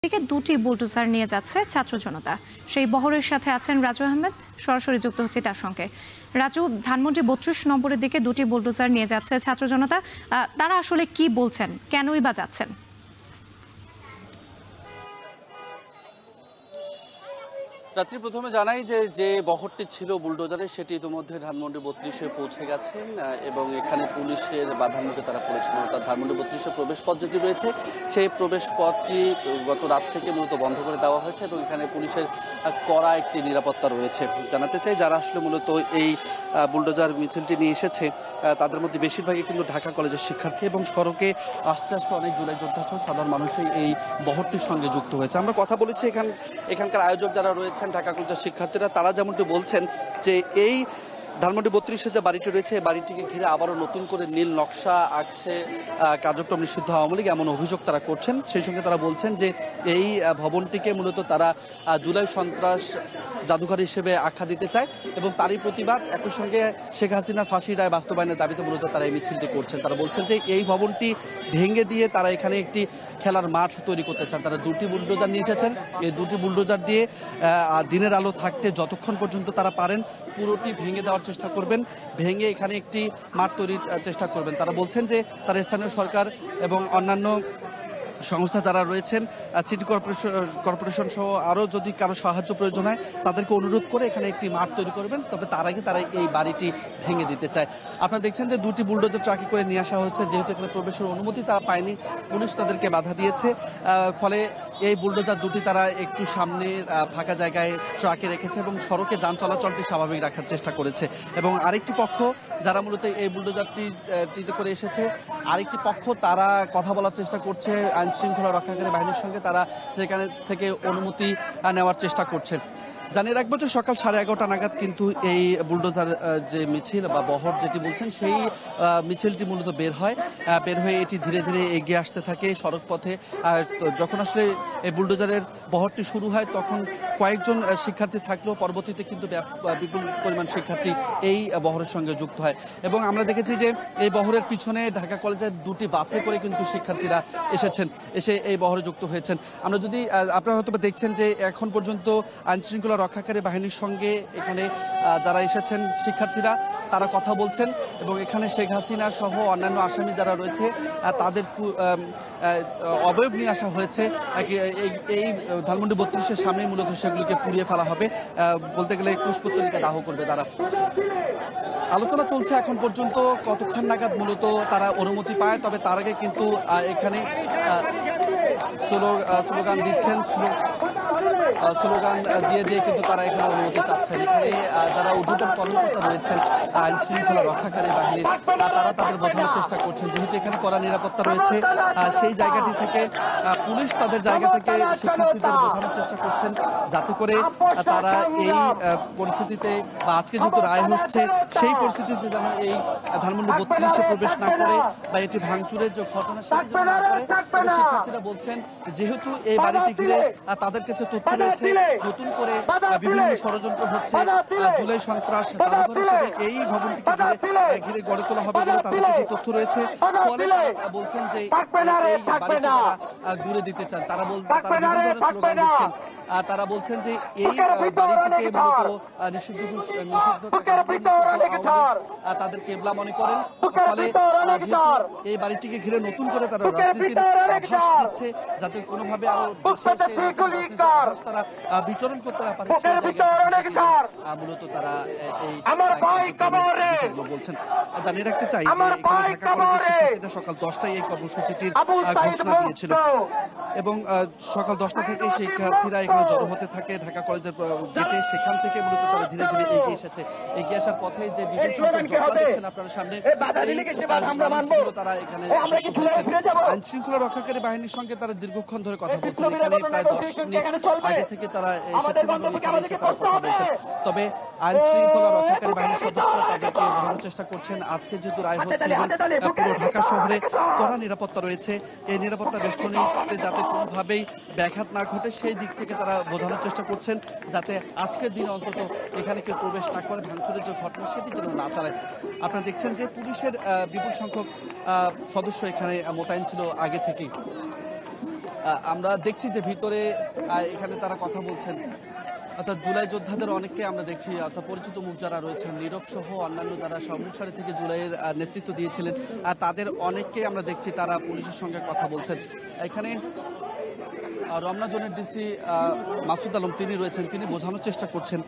থেকে দুটি বুলডোজার নিয়ে যাচ্ছে ছাত্র জনতা। সেই বহরের সাথে আছেন রাজু আহমেদ, সরাসরি যুক্ত হচ্ছে তার সঙ্গে। রাজু, ধানমন্ডি 32 নম্বরের দিকে দুটি বুলডোজার নিয়ে যাচ্ছে ছাত্র জনতা, তারা আসলে কি বলছেন, কেনই বা যাচ্ছেন? রাত্রি প্রথমে জানাই যে বহরটি ছিল বুলডোজারের সেটি ইতিমধ্যে ধানমন্ডি 32-এ পৌঁছে গেছেন এবং এখানে পুলিশের বাধার মুখে তারা পড়েছেন। অর্থাৎ ধানমন্ডি 32-এ প্রবেশ পথ যেটি রয়েছে সেই প্রবেশ পথটি গত রাত থেকে মূলত বন্ধ করে দেওয়া হয়েছে এবং এখানে পুলিশের কড়া একটি নিরাপত্তা রয়েছে। জানাতে চাই যারা আসলে মূলত এই বুলডোজার মিছিলটি নিয়ে এসেছে তাদের মধ্যে বেশিরভাগই কিন্তু ঢাকা কলেজের শিক্ষার্থী এবং সড়কে আস্তে আস্তে অনেক জুলাই যোদ্ধা সহ সাধারণ মানুষই এই বহরটির সঙ্গে যুক্ত হয়েছে। আমরা কথা বলেছি এখানকার আয়োজক যারা রয়েছেন ঢাকা কলেজের শিক্ষার্থীরা, তারা যেমনটি বলছেন যে এই ধানমন্ডি 32-এ যে বাড়িটি রয়েছে এই বাড়িটিকে ঘিরে আবারও নতুন করে নীল নকশা আঁকছে কার্যক্রম নিষিদ্ধ আওয়ামী লীগ, এমন অভিযোগ তারা করছেন। সেই সঙ্গে তারা বলছেন যে এই ভবনটিকে মূলত তারা জুলাই সন্ত্রাস জাদুঘর হিসেবে আখ্যা দিতে চায় এবং তারই প্রতিবাদ, একই সঙ্গে শেখ হাসিনার ফাঁসি রায় বাস্তবায়নের দাবিতে মূলত তারা এই মিছিলটি করছেন। তারা বলছেন যে এই ভবনটি ভেঙে দিয়ে তারা এখানে একটি খেলার মাঠ তৈরি করতে চান। তারা দুটি বুলডোজার নিয়ে এসেছেন। এই দুটি বুলডোজার দিয়ে দিনের আলো থাকতে যতক্ষণ পর্যন্ত তারা পারেন পুরোটি ভেঙে দেওয়ার চেষ্টা করবেন, ভেঙে এখানে একটি মাঠ তৈরির চেষ্টা করবেন। তারা বলছেন যে তারা স্থানীয় সরকার এবং অন্যান্য সংস্থা যারা রয়েছেন, সিটি কর্পোরেশন সহ আরও যদি কারো সাহায্য প্রয়োজন হয় তাদেরকে অনুরোধ করে এখানে একটি মাঠ তৈরি করবেন, তবে তার আগে তারা এই বাড়িটি ভেঙে দিতে চায়। আপনারা দেখছেন যে দুটি বুলডোজার ট্রাকে করে নিয়ে আসা হচ্ছে। যেহেতু এখানে প্রবেশের অনুমতি তারা পায়নি, পুলিশ তাদেরকে বাধা দিয়েছে, ফলে এই বুলডোজার দুটি তারা একটু সামনের ফাঁকা জায়গায় ট্রাকে রেখেছে এবং সড়কে যান চলাচলটি স্বাভাবিক রাখার চেষ্টা করেছে। এবং আরেকটি পক্ষ যারা মূলত এই বুলডোজারটিতে করে এসেছে, আরেকটি পক্ষ তারা কথা বলার চেষ্টা করছে আইন শৃঙ্খলা রক্ষাকারী বাহিনীর সঙ্গে, তারা সেখানে থেকে অনুমতি নেওয়ার চেষ্টা করছেন। জানিয়ে রাখবো যে সকাল 11:30 নাগাদ কিন্তু এই বুলডোজার যে মিছিল বা বহর যেটি বলছেন সেই মিছিলটি মূলত বের হয়ে এটি ধীরে ধীরে এগিয়ে আসতে থাকে সড়ক পথে। যখন আসলে এই বুলডোজারের বহরটি শুরু হয় তখন কয়েকজন শিক্ষার্থী থাকলেও পরবর্তীতে কিন্তু বিপুল পরিমাণ শিক্ষার্থী এই বহরের সঙ্গে যুক্ত হয় এবং আমরা দেখেছি যে এই বহরের পিছনে ঢাকা কলেজের দুটি বাসে করে কিন্তু শিক্ষার্থীরা এসে এই বহরে যুক্ত হয়েছেন। আমরা যদি আপনারা হয়তো দেখছেন যে এখন পর্যন্ত আইন শৃঙ্খলা রক্ষাকারী বাহিনীর সঙ্গে এখানে যারা এসেছেন শিক্ষার্থীরা তারা কথা বলছেন এবং এখানে শেখ হাসিনা সহ অন্যান্য আসামি যারা রয়েছে তাদের অবয়ব নিয়ে আসা হয়েছে। এই ধানমন্ডি 32-এর সামনে মূলত সেগুলোকে পুড়িয়ে ফেলা হবে, বলতে গেলে কুশপুত্তলিকা দাহ করবে তারা। আলোচনা চলছে এখন পর্যন্ত কতক্ষণ নাগাদ মূলত তারা অনুমতি পায়, তবে তার আগে কিন্তু এখানে স্লোগান দিচ্ছেন, স্লোগান দিয়ে কিন্তু তারা এখানে অনুমতি চাচ্ছেন। এখানে যারা ঊর্ধ্বতন কর্মকর্তা রয়েছেন আইন শৃঙ্খলা রক্ষাকারী বাহিনীর, তারা তাদের বোঝানোর চেষ্টা করছেন। যেহেতু এখানে কড়া নিরাপত্তা রয়েছে, সেই জায়গাটি থেকে পুলিশ তাদের জায়গা থেকে শিক্ষার্থীদের বোঝানোর চেষ্টা করছেন যাতে করে তারা এই পরিস্থিতিতে বা আজকে যেহেতু রায় হচ্ছে সেই পরিস্থিতিতে যেন এই ধানমন্ডি 32-এ প্রবেশ না করে বা এটি ভাঙচুরের যে ঘটনা সেটি যেন না করে। তবে শিক্ষার্থীরা বলছেন যেহেতু এই বাড়িটি ঘিরে তাদের কাছে তথ্য রয়েছে, নতুন করে বিভিন্ন ষড়যন্ত্র হচ্ছে, জুলাই সন্ত্রাস জাদুঘর হিসেবে এই ভবনটিকে ঘিরে গড়ে তোলা হবে বলে তাদের কাছে তথ্য রয়েছে। ফলে তারা বলছেন যে এই বাড়িটি তারা ঘুরে দিতে চান। তারা বিভিন্ন ধরনের স্লোগান দিচ্ছেন। তারা বলছেন যে এই বাড়িটিকে মূলত নিষিদ্ধ তাদের কেবলা মনে করেন। ফলে এই বাড়িটিকে ঘিরে নতুন করে তারা রাজনীতির আভাস দিচ্ছে যাতে কোনোভাবে আরো তারা বিচরণ করতে না পারে, মূলত তারা এই বলছেন। জানিয়ে রাখতে চাই যে এখানে ঢাকা কলেজের শিক্ষার্থীরা সকাল 10টায় এই কর্মসূচিটির ঘোষণা দিয়েছিল এবং সকাল 10টা থেকে শিক্ষার্থীরা এখানে জড়ো হতে থাকে ঢাকা কলেজের গেটে। সেখান থেকে মূলত তারা ধীরে ধীরে এগিয়ে আসার পথে যে বিভিন্ন সংখ্যক জটলা দেখছেন আপনার সামনে, তারা এখানে আইন শৃঙ্খলা রক্ষাকারী বাহিনীর সঙ্গে তারা দীর্ঘক্ষণ ধরে কথা বলছেন। এখানে প্রায় 10 মিনিট আগে থেকে তারা এসেছেন এবং এখানে এসে তারা কথা বলছেন। তবে আইন শৃঙ্খলা রক্ষাকারী বাহিনীর সদস্যরা তাদেরকে বোঝানোর চেষ্টা করছেন আজকে যেহেতু রায় হচ্ছে এবং পুরো ঢাকা শহরে কড়া নিরাপত্তা রয়েছে, এই নিরাপত্তা বেষ্টনীতে যাতে কোনোভাবেই ব্যাঘাত না ঘটে সেই দিক থেকে তারা বোঝানোর চেষ্টা করছেন যাতে আজকের দিনে অন্তত এখানে কেউ প্রবেশ না করে, ভাঙচুরের যে ঘটনা সেটি যেন না চালায়। আপনারা দেখছেন যে পুলিশের বিপুল সংখ্যক সদস্য এখানে মোতায়েন ছিল আগে থেকেই। আমরা দেখছি যে ভিতরে এখানে তারা কথা বলছেন, অর্থাৎ জুলাই যোদ্ধাদের অনেককে আমরা দেখছি, অর্থাৎ পরিচিত মুখ যারা রয়েছেন, নীরব সহ অন্যান্য যারা সম্মুখ সারি থেকে জুলাইয়ের নেতৃত্ব দিয়েছিলেন, তাদের অনেককে আমরা দেখছি তারা পুলিশের সঙ্গে কথা বলছেন। এখানে রমনা জোনের ডিসি মাসুদ আলম তিনি রয়েছেন, তিনি বোঝানোর চেষ্টা করছেন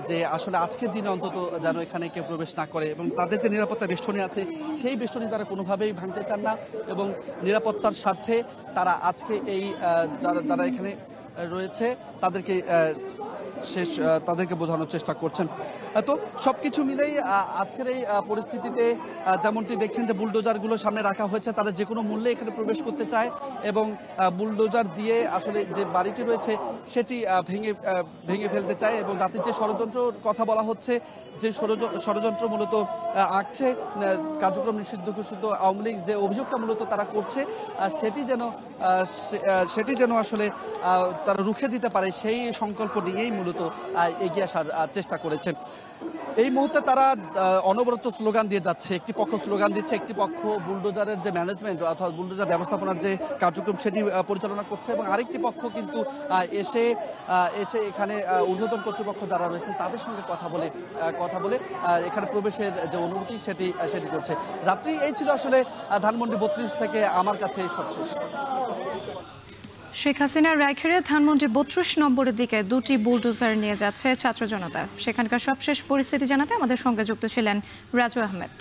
যে আসলে আজকের দিনে অন্তত যেন এখানে কেউ প্রবেশ না করে, এবং তাদের যে নিরাপত্তা বেষ্টনী আছে সেই বেষ্টনী তারা কোনোভাবেই ভাঙতে চান না, এবং নিরাপত্তার স্বার্থে তারা আজকে এই যারা এখানে রয়েছে তাদেরকে বোঝানোর চেষ্টা করছেন। তো সবকিছু মিলেই আজকের এই পরিস্থিতিতে যেমনটি দেখছেন যে বুলডোজারগুলো সামনে রাখা হয়েছে, তারা যে কোনো মূল্যে এখানে প্রবেশ করতে চায়, এবং বুলডোজার দিয়ে আসলে যে বাড়িটি রয়েছে সেটি ভেঙে ফেলতে চায়, এবং জাতির যে ষড়যন্ত্র কথা বলা হচ্ছে, যে ষড়যন্ত্র মূলত আঁকছে কার্যক্রম নিষিদ্ধ ঘোষিত আওয়ামী লীগ, যে অভিযোগটা মূলত তারা করছে সেটি যেন আসলে তারা রুখে দিতে পারে, সেই সংকল্প নিয়েই মূলত এগিয়ে আসার চেষ্টা করেছে। এই মুহূর্তে তারা অনবরত স্লোগান দিয়ে যাচ্ছে, একটি পক্ষ স্লোগান দিচ্ছে, একটি পক্ষ বুলডোজারের যে ম্যানেজমেন্ট অর্থাৎ বুলডোজার ব্যবস্থাপনার যে কার্যক্রম সেটি পরিচালনা করছে, এবং আরেকটি পক্ষ কিন্তু এসে এখানে ঊর্ধ্বতন কর্তৃপক্ষ যারা রয়েছেন তাদের সঙ্গে কথা বলে এখানে প্রবেশের যে অনুমতি সেটি করছে। রাত্রি এই ছিল আসলে ধানমন্ডি 32 থেকে আমার কাছে সবশেষ। শেখ হাসিনার রায়খেড়ে ধানমন্ডি 32 নম্বরের দিকে দুটি বুলডোজার নিয়ে যাচ্ছে ছাত্র জনতা। সেখানকার সবশেষ পরিস্থিতি জানাতে আমাদের সঙ্গে যুক্ত ছিলেন রাজু আহমেদ।